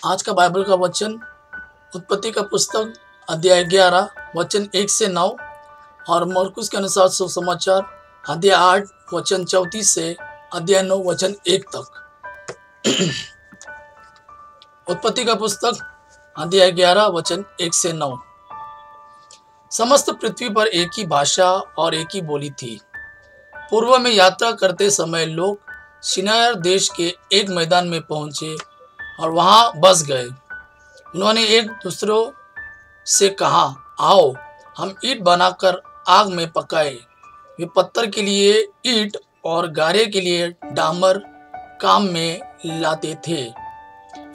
आज का बाइबल का वचन उत्पत्ति का पुस्तक अध्याय 11 वचन 1 से 9 और मरकुस के अनुसार सुसमाचार अध्याय 8 वचन 34 से अध्याय 9 वचन 1 तक। उत्पत्ति का पुस्तक अध्याय 11 वचन 1 से 9। समस्त पृथ्वी पर एक ही भाषा और एक ही बोली थी। पूर्व में यात्रा करते समय लोग शिनार देश के एक मैदान में पहुंचे और वहां बस गए। उन्होंने एक दूसरों से कहा, आओ हम ईंट बनाकर आग में पकाए। वे पत्थर के लिए ईंट और गारे के लिए डामर काम में लाते थे।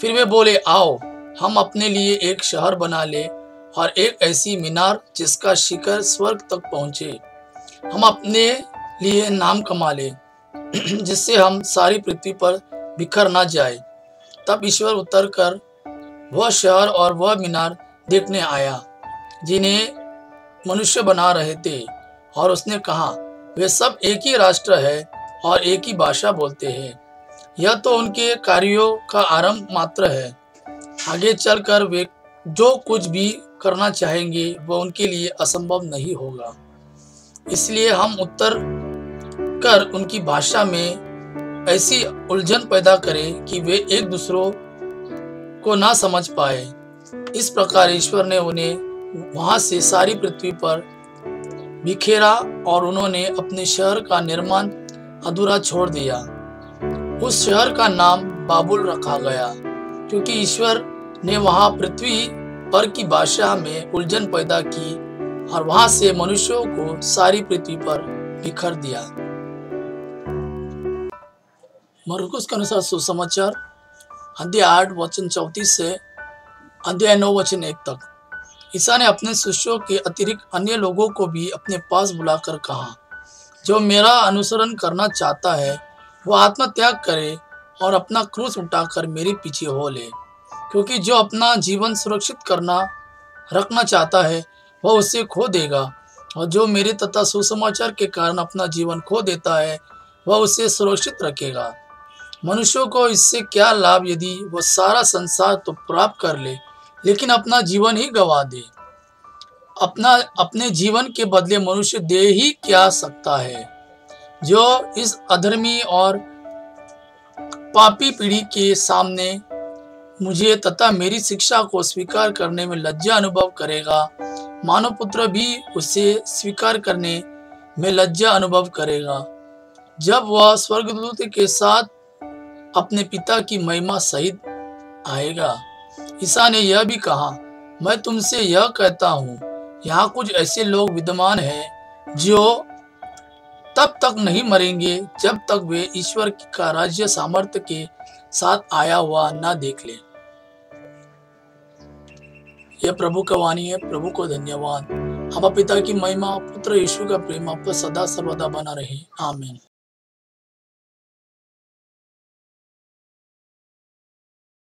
फिर वे बोले, आओ हम अपने लिए एक शहर बना ले और एक ऐसी मीनार जिसका शिखर स्वर्ग तक पहुंचे। हम अपने लिए नाम कमा ले जिससे हम सारी पृथ्वी पर बिखर ना जाए। तब ईश्वर उतरकर वह शहर और वह मीनार देखने आया जिन्हें मनुष्य बना रहे थे, और उसने कहा, वे सब एक ही राष्ट्र है और एक ही भाषा बोलते हैं। यह तो उनके कार्यों का आरंभ मात्र है। आगे चलकर वे जो कुछ भी करना चाहेंगे वह उनके लिए असंभव नहीं होगा। इसलिए हम उत्तर कर उनकी भाषा में ऐसी उलझन पैदा करें कि वे एक दूसरों को ना समझ पाए। इस प्रकार ईश्वर ने उन्हें वहां से सारी पृथ्वी पर बिखेरा और उन्होंने अपने शहर का निर्माण अधूरा छोड़ दिया। उस शहर का नाम बाबुल रखा गया क्योंकि ईश्वर ने वहां पृथ्वी पर की भाषा में उलझन पैदा की और वहां से मनुष्यों को सारी पृथ्वी पर बिखर दिया। मरकुस के अनुसार सुसमाचार अध्याय 8 वचन 34 से अध्याय 9 वचन 1 तक। ईसा ने अपने शिष्यों के अतिरिक्त अन्य लोगों को भी अपने पास बुलाकर कहा, जो मेरा अनुसरण करना चाहता है वह आत्मत्याग करे और अपना क्रूस उठाकर मेरे पीछे हो ले। क्योंकि जो अपना जीवन सुरक्षित रखना चाहता है वह उसे खो देगा, और जो मेरे तथा सुसमाचार के कारण अपना जीवन खो देता है वह उसे सुरक्षित रखेगा। मनुष्यों को इससे क्या लाभ यदि वह सारा संसार तो प्राप्त कर ले लेकिन अपना जीवन ही गंवा दे। अपने जीवन के बदले मनुष्य दे ही क्या सकता है। जो इस अधर्मी और पापी पीढ़ी के सामने मुझे तथा मेरी शिक्षा को स्वीकार करने में लज्जा अनुभव करेगा, मानव पुत्र भी उसे स्वीकार करने में लज्जा अनुभव करेगा जब वह स्वर्गदूत के साथ अपने पिता की महिमा सहित आएगा। ईसा ने यह भी कहा, मैं तुमसे यह कहता हूँ, यहाँ कुछ ऐसे लोग विद्यमान हैं जो तब तक नहीं मरेंगे जब तक वे ईश्वर का राज्य सामर्थ्य के साथ आया हुआ ना देख ले। यह प्रभु का वाणी है। प्रभु को धन्यवाद। अब पिता की महिमा, पुत्र यीशु का प्रेम आप पर सदा सर्वदा बना रहे। आमीन।